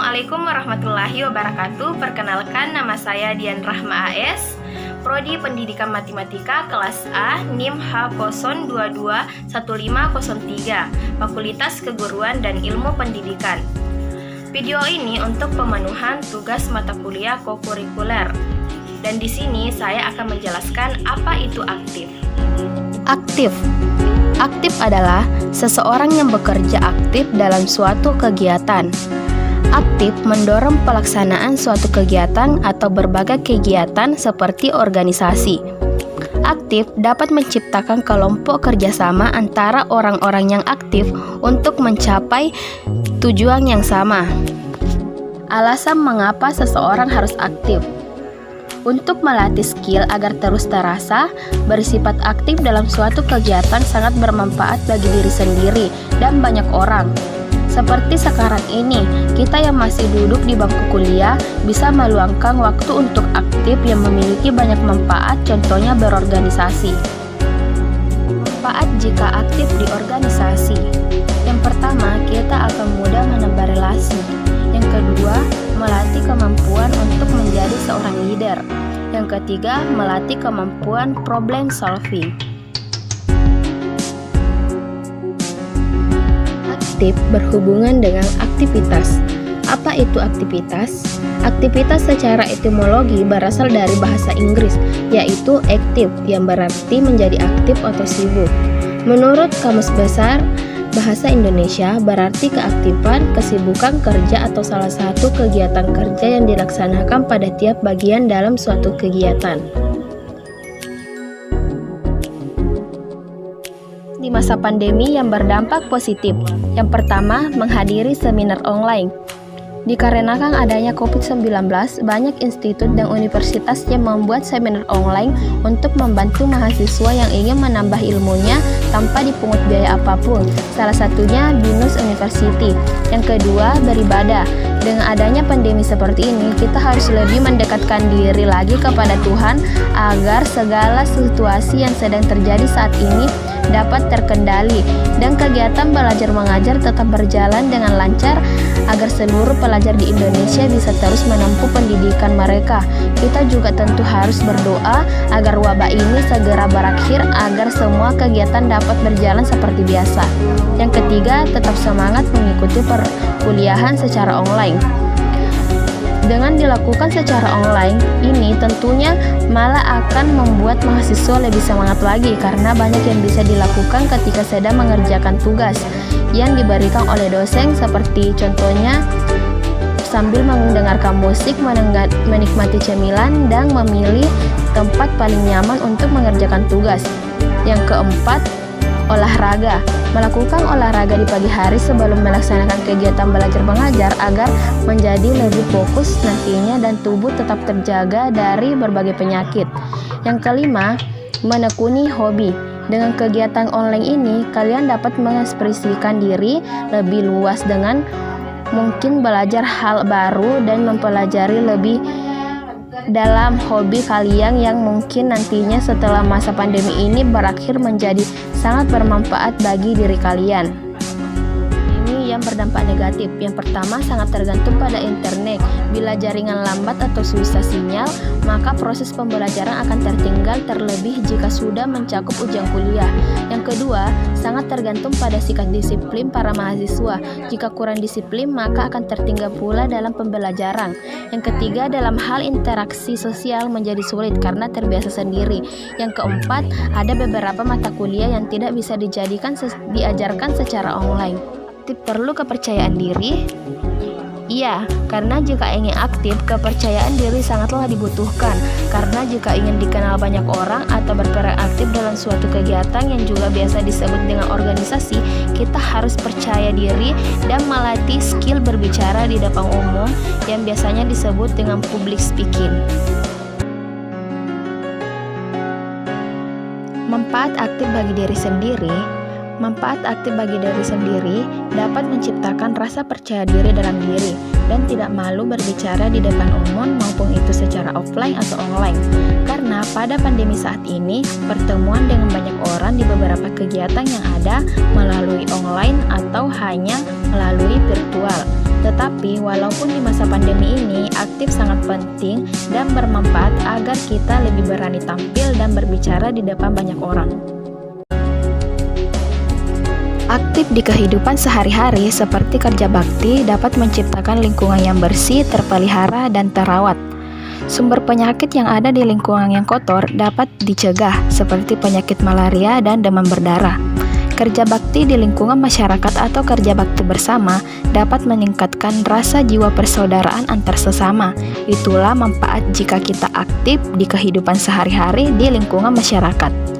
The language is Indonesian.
Assalamualaikum warahmatullahi wabarakatuh. Perkenalkan, nama saya Dian Rahma AS, Prodi Pendidikan Matematika kelas A, NIM H02121503, Fakultas Keguruan dan Ilmu Pendidikan. Video ini untuk pemenuhan tugas mata kuliah kokurikuler. Dan di sini saya akan menjelaskan apa itu aktif. Aktif. Aktif adalah seseorang yang bekerja aktif dalam suatu kegiatan. Aktif mendorong pelaksanaan suatu kegiatan atau berbagai kegiatan seperti organisasi. Aktif dapat menciptakan kelompok kerjasama antara orang-orang yang aktif untuk mencapai tujuan yang sama. Alasan mengapa seseorang harus aktif: untuk melatih skill agar terus terasa, bersifat aktif dalam suatu kegiatan sangat bermanfaat bagi diri sendiri dan banyak orang. Seperti sekarang ini, kita yang masih duduk di bangku kuliah bisa meluangkan waktu untuk aktif yang memiliki banyak manfaat, contohnya berorganisasi. Manfaat jika aktif di organisasi. Yang pertama, kita akan mudah menambah relasi. Yang kedua, melatih kemampuan untuk menjadi seorang leader. Yang ketiga, melatih kemampuan problem solving. Aktif berhubungan dengan aktivitas. Apa itu aktivitas? Aktivitas secara etimologi berasal dari bahasa Inggris, yaitu active, yang berarti menjadi aktif atau sibuk. Menurut Kamus Besar Bahasa Indonesia, berarti keaktifan, kesibukan kerja atau salah satu kegiatan kerja yang dilaksanakan pada tiap bagian dalam suatu kegiatan. Di masa pandemi yang berdampak positif. Yang pertama, menghadiri seminar online. Dikarenakan adanya COVID-19, banyak institut dan universitas yang membuat seminar online untuk membantu mahasiswa yang ingin menambah ilmunya tanpa dipungut biaya apapun. Salah satunya BINUS University. Yang kedua, beribadah. Dengan adanya pandemi seperti ini, kita harus lebih mendekatkan diri lagi kepada Tuhan agar segala situasi yang sedang terjadi saat ini dapat terkendali dan kegiatan belajar mengajar tetap berjalan dengan lancar agar seluruh pelajar di Indonesia bisa terus menempuh pendidikan mereka. Kita juga tentu harus berdoa agar wabah ini segera berakhir agar semua kegiatan dapat berjalan seperti biasa. Yang ketiga, tetap semangat mengikuti perkuliahan secara online. Dengan dilakukan secara online, ini tentunya malah akan membuat mahasiswa lebih semangat lagi karena banyak yang bisa dilakukan ketika sedang mengerjakan tugas yang diberikan oleh dosen, seperti contohnya sambil mendengarkan musik, menikmati cemilan, dan memilih tempat paling nyaman untuk mengerjakan tugas. Yang keempat, olahraga. Melakukan olahraga di pagi hari sebelum melaksanakan kegiatan belajar mengajar agar menjadi lebih fokus nantinya dan tubuh tetap terjaga dari berbagai penyakit. Yang kelima, menekuni hobi. Dengan kegiatan online ini, kalian dapat mengekspresikan diri lebih luas dengan mungkin belajar hal baru dan mempelajari lebih dalam hobi kalian yang mungkin nantinya setelah masa pandemi ini berakhir menjadi sangat bermanfaat bagi diri kalian. Ini yang berdampak negatif. Yang pertama, sangat tergantung pada internet. Bila jaringan lambat atau susah sinyal, maka proses pembelajaran akan tertinggal, terlebih jika sudah mencakup ujian kuliah. Yang kedua, sangat tergantung pada sikap disiplin para mahasiswa. Jika kurang disiplin, maka akan tertinggal pula dalam pembelajaran. Yang ketiga, dalam hal interaksi sosial menjadi sulit karena terbiasa sendiri. Yang keempat, ada beberapa mata kuliah yang tidak bisa diajarkan secara online. Perlu kepercayaan diri? Iya, karena jika ingin aktif, kepercayaan diri sangatlah dibutuhkan. Karena jika ingin dikenal banyak orang atau berperan aktif dalam suatu kegiatan yang juga biasa disebut dengan organisasi, kita harus percaya diri dan melatih skill berbicara di depan umum yang biasanya disebut dengan public speaking. Manfaat aktif bagi diri sendiri. Manfaat aktif bagi diri sendiri dapat menciptakan rasa percaya diri dalam diri dan tidak malu berbicara di depan umum maupun itu secara offline atau online. Karena pada pandemi saat ini, pertemuan dengan banyak orang di beberapa kegiatan yang ada melalui online atau hanya melalui virtual. Tetapi Jadi, walaupun di masa pandemi ini, aktif sangat penting dan bermanfaat agar kita lebih berani tampil dan berbicara di depan banyak orang. Aktif di kehidupan sehari-hari seperti kerja bakti dapat menciptakan lingkungan yang bersih, terpelihara, dan terawat. Sumber penyakit yang ada di lingkungan yang kotor dapat dicegah, seperti penyakit malaria dan demam berdarah. Kerja bakti di lingkungan masyarakat atau kerja bakti bersama dapat meningkatkan rasa jiwa persaudaraan antar sesama. Itulah manfaat jika kita aktif di kehidupan sehari-hari di lingkungan masyarakat.